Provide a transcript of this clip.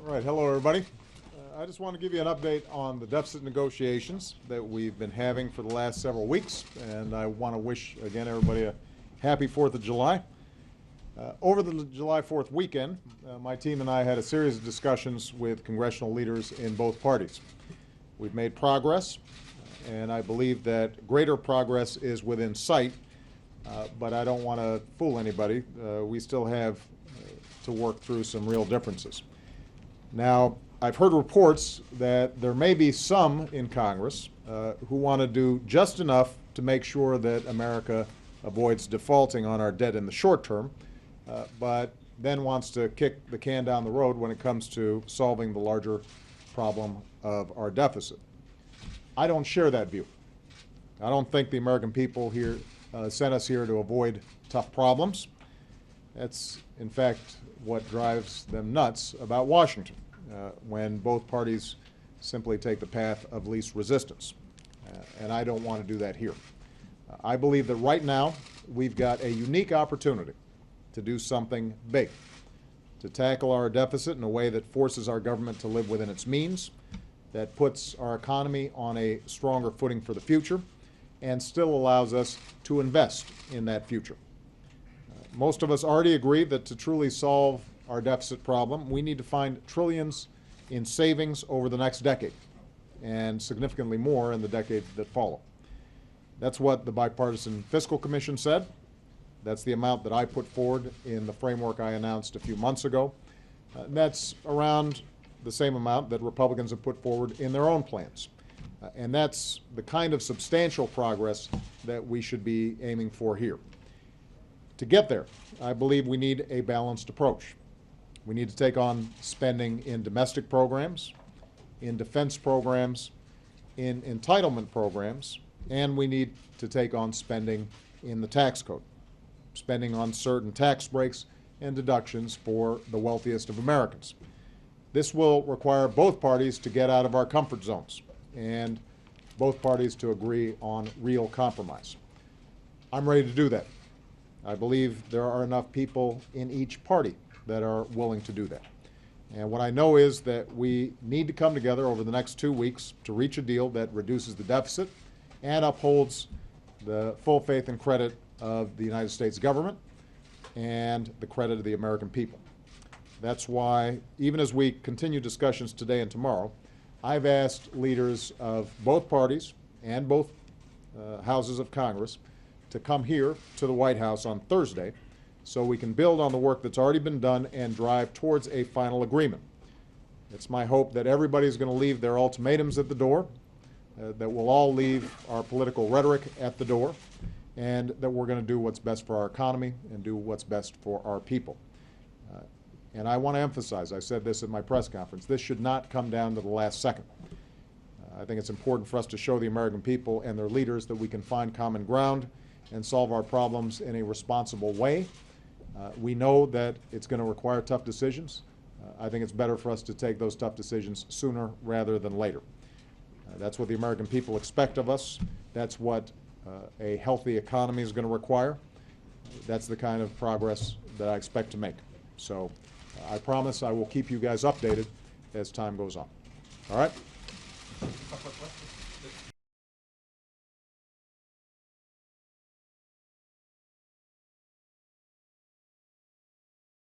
All right, hello everybody. I just want to give you an update on the deficit negotiations that we've been having for the last several weeks, and I want to wish again everybody a happy 4th of July. Over the July 4th weekend, my team and I had a series of discussions with congressional leaders in both parties. We've made progress, and I believe that greater progress is within sight, but I don't want to fool anybody. We still have to work through some real differences. Now, I've heard reports that there may be some in Congress who want to do just enough to make sure that America avoids defaulting on our debt in the short term, but then wants to kick the can down the road when it comes to solving the larger problem of our deficit. I don't share that view. I don't think the American people here sent us here to avoid tough problems. That's, in fact, what drives them nuts about Washington, when both parties simply take the path of least resistance. And I don't want to do that here. I believe that right now we've got a unique opportunity to do something big, to tackle our deficit in a way that forces our government to live within its means, that puts our economy on a stronger footing for the future, and still allows us to invest in that future. Most of us already agree that to truly solve our deficit problem, we need to find trillions in savings over the next decade, and significantly more in the decades that follow. That's what the Bipartisan Fiscal Commission said. That's the amount that I put forward in the framework I announced a few months ago. That's around the same amount that Republicans have put forward in their own plans. And that's the kind of substantial progress that we should be aiming for here. To get there, I believe we need a balanced approach. We need to take on spending in domestic programs, in defense programs, in entitlement programs, and we need to take on spending in the tax code, spending on certain tax breaks and deductions for the wealthiest of Americans. This will require both parties to get out of our comfort zones and both parties to agree on real compromise. I'm ready to do that. I believe there are enough people in each party that are willing to do that. And what I know is that we need to come together over the next 2 weeks to reach a deal that reduces the deficit and upholds the full faith and credit of the United States government and the credit of the American people. That's why, even as we continue discussions today and tomorrow, I've asked leaders of both parties and both houses of Congress to come here to the White House on Thursday so we can build on the work that's already been done and drive towards a final agreement. It's my hope that everybody's going to leave their ultimatums at the door, that we'll all leave our political rhetoric at the door, and that we're going to do what's best for our economy and do what's best for our people. And I want to emphasize, I said this at my press conference, this should not come down to the last second. I think it's important for us to show the American people and their leaders that we can find common ground and solve our problems in a responsible way. We know that it's going to require tough decisions. I think it's better for us to take those tough decisions sooner rather than later. That's what the American people expect of us. That's what a healthy economy is going to require. That's the kind of progress that I expect to make. So I promise I will keep you guys updated as time goes on. All right?